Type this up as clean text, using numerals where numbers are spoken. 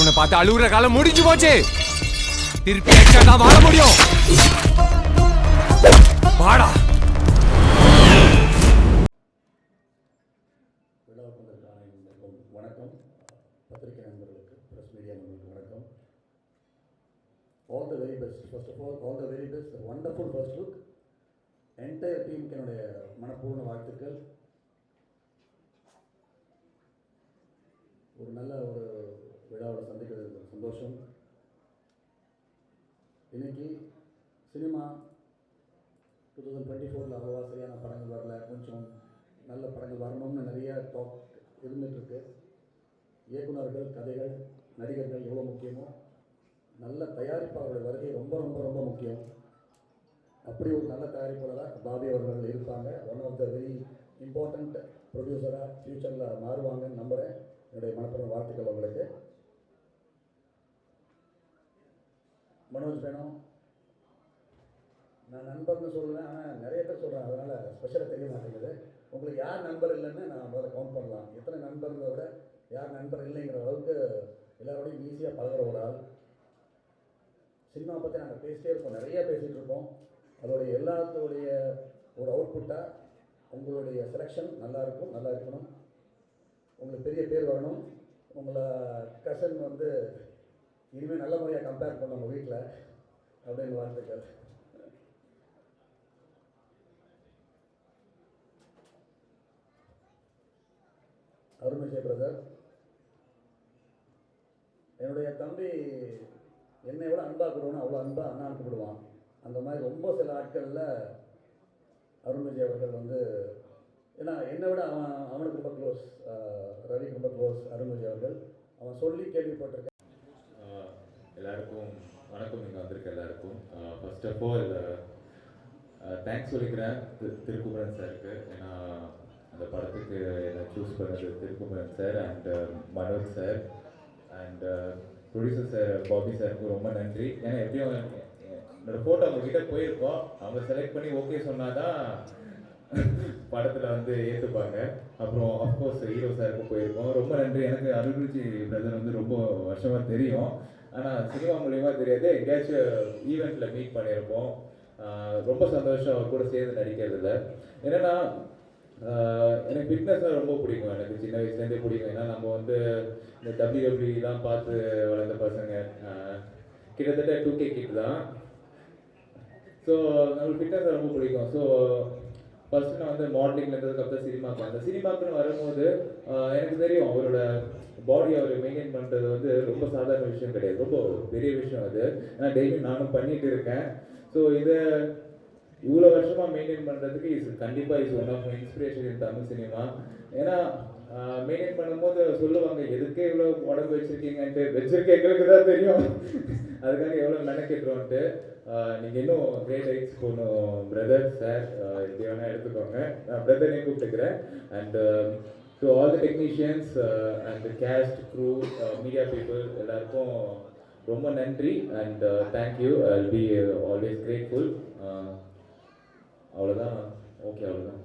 இவனை பார்த்து அழுகுற காலம் முடிஞ்சு போச்சு. திருப்பி ஆக்ஷன் தான் வாழ முடியும். வாடா. வணக்கம் பத்திரிகை நண்பர்களுக்கு, பிரஸ் மீடியா நண்பர்களுக்கு வணக்கம். All the very best. First of all the very best. A wonderful first look. Entire team என்னுடைய மனப்பூர்வ வாழ்த்துக்கள். ஒரு நல்ல ஒரு விழாவில் சந்திக்கிறது சந்தோஷம். இன்னைக்கு சினிமா 2024 அவ்வளோவா சரியான படங்கள் வரல, கொஞ்சம் நல்ல படங்கள் வரணும்னு நிறைய டாக் இருந்துகிட்ருக்கு. இயக்குநர்கள், கதைகள், நடிகர்கள் எவ்வளோ முக்கியமோ நல்ல தயாரிப்பாளர்களுடைய வருகை ரொம்ப ரொம்ப ரொம்ப முக்கியம். அப்படி ஒரு நல்ல தயாரிப்பாளராக பாபி அவர்கள் இருப்பாங்க. One of the very important ப்ரொடியூசராக ஃப்யூச்சரில் மாறுவாங்கன்னு நம்புகிறேன். என்னுடைய மனப்பூர்வ வாழ்த்துக்கள் உங்களுக்கு. மனோஜ் வேணும், நான் நண்பர்னு சொல்லுவேன், ஆனால் நிறைய பேர் சொல்கிறேன், அதனால் ஸ்பெஷலாக தெரிய மாட்டேங்குது. உங்களுக்கு யார் நண்பர் இல்லைன்னு நான் முதல்ல கவுண்ட் பண்ணலாம். எத்தனை நண்பர்களை விட யார் நண்பர் இல்லைங்கிற அளவுக்கு எல்லாரோடையும் ஈஸியாக பழகிற ஒரு ஆள். சினிமா பற்றி நாங்கள் பேசிட்டே இருக்கோம், நிறைய பேசிகிட்டு இருக்கோம். அதோடைய எல்லாத்தோடைய ஒரு அவுட்புட்டாக உங்களுடைய செலெக்ஷன் நல்லா இருக்கணும். உங்களுக்கு பெரிய பேர் வரணும். உங்களை கசன் வந்து இனிமேல் நல்ல முறையாக கம்பேர் பண்ண உங்கள் வீட்டில் அப்படின்னு வாழ்த்துக்கள். அருண் விஜய் பிரதர், என்னுடைய தம்பி என்னை விட அன்பாக கூடுவான், அவ்வளோ அன்பாக அண்ணான்னு கூப்பிடுவான். அந்த மாதிரி ரொம்ப சில ஆட்களில் அருண் விஜய் அவர்கள் வந்து, ஏன்னா என்னை விட அவனுக்கு ரொம்ப க்ளோஸ், ரவிக்கு ரொம்ப க்ளோஸ் அருண் விஜய் அவர்கள். அவன் சொல்லி கேள்விப்பட்டிருக்கேன். எல்லாருக்கும் வணக்கம். இங்கே வந்திருக்க எல்லாருக்கும் ஃபர்ஸ்ட் ஆஃப் ஆல் தேங்க்ஸ் சொல்லிக்கிறேன் திருக்குமரன் சாருக்கு. ஏன்னா அந்த படத்துக்கு என்னை சூஸ் பண்ணது Thirukumaran sir and Manoj sir and producer sir Bobby சாருக்கு ரொம்ப நன்றி. ஏன்னா எப்படியும் என்னோட ஃபோட்டோ அவங்ககிட்ட போயிருக்கோம், அவங்க செலக்ட் பண்ணி ஓகே சொன்னாதான் படத்தில் வந்து ஏற்றுப்பாங்க. அப்புறம் அஃப்கோர்ஸ் ஹீரோ சாருக்கு போயிருக்கோம், ரொம்ப நன்றி. எனக்கு அருள்விஜி பிரதர் வந்து ரொம்ப வருஷமாக தெரியும், ஆனால் சினிமா மூலியமாக தெரியாது. எங்கேயாச்சும் ஈவெண்ட்டில் மீட் பண்ணியிருப்போம். ரொம்ப சந்தோஷம் அவர் கூட சேர்ந்து நடிக்கிறதுல. என்னென்னா எனக்கு ஃபிட்னஸ்லாம் ரொம்ப பிடிக்கும், எனக்கு சின்ன வயசுலேருந்தே பிடிக்கும். ஏன்னா நம்ம வந்து இந்த WWEலாம் பார்த்து வளர்ந்த பசங்க, கிட்டத்தட்ட 2K கிட் தான். ஸோ நம்மளுக்கு ஃபிட்னஸ் ரொம்ப பிடிக்கும். ஸோ ஃபர்ஸ்ட் நான் வந்து மாடலிங்லேருந்து அப்புறம் சினிமாக்கு வந்தேன். சினிமாக்குன்னு வரும்போது எனக்கு தெரியும் அவரோட பாடி அவர் மெயின்டைன் பண்ணுறது வந்து ரொம்ப சாதாரண விஷயம் கிடையாது, ரொம்ப பெரிய விஷயம் அது. ஏன்னா டெய்லி நானும் பண்ணிகிட்டு இருக்கேன். ஸோ இதை இவ்வளோ வருஷமாக மெயின்டைன் பண்ணுறதுக்கு கண்டிப்பாக one of my inspiration in Tamil cinema. ஏன்னா மெயின்டைன் பண்ணும்போது சொல்லுவாங்க எதுக்கே இவ்வளோ உடம்பு வச்சுருக்கீங்கன்ட்டு. வச்சுருக்க எங்களுக்கு தான் தெரியும் அதுக்காக எவ்வளோ மெனக்கெட்டுருவோன்ட்டு. நீங்கள் இன்னும் கிரேட் ஹைட்ஸ் போகணும் பிரதர் சார், இப்படி வேணால் எடுத்துக்கோங்க. நான் பிரதரே கூப்பிட்டுக்கிறேன். And to all the technicians and cast crew media people எல்லாருக்கும் ரொம்ப நன்றி and thank you. I will be always grateful. அவ்வளோதான். ஓகே, அவ்வளோதான்.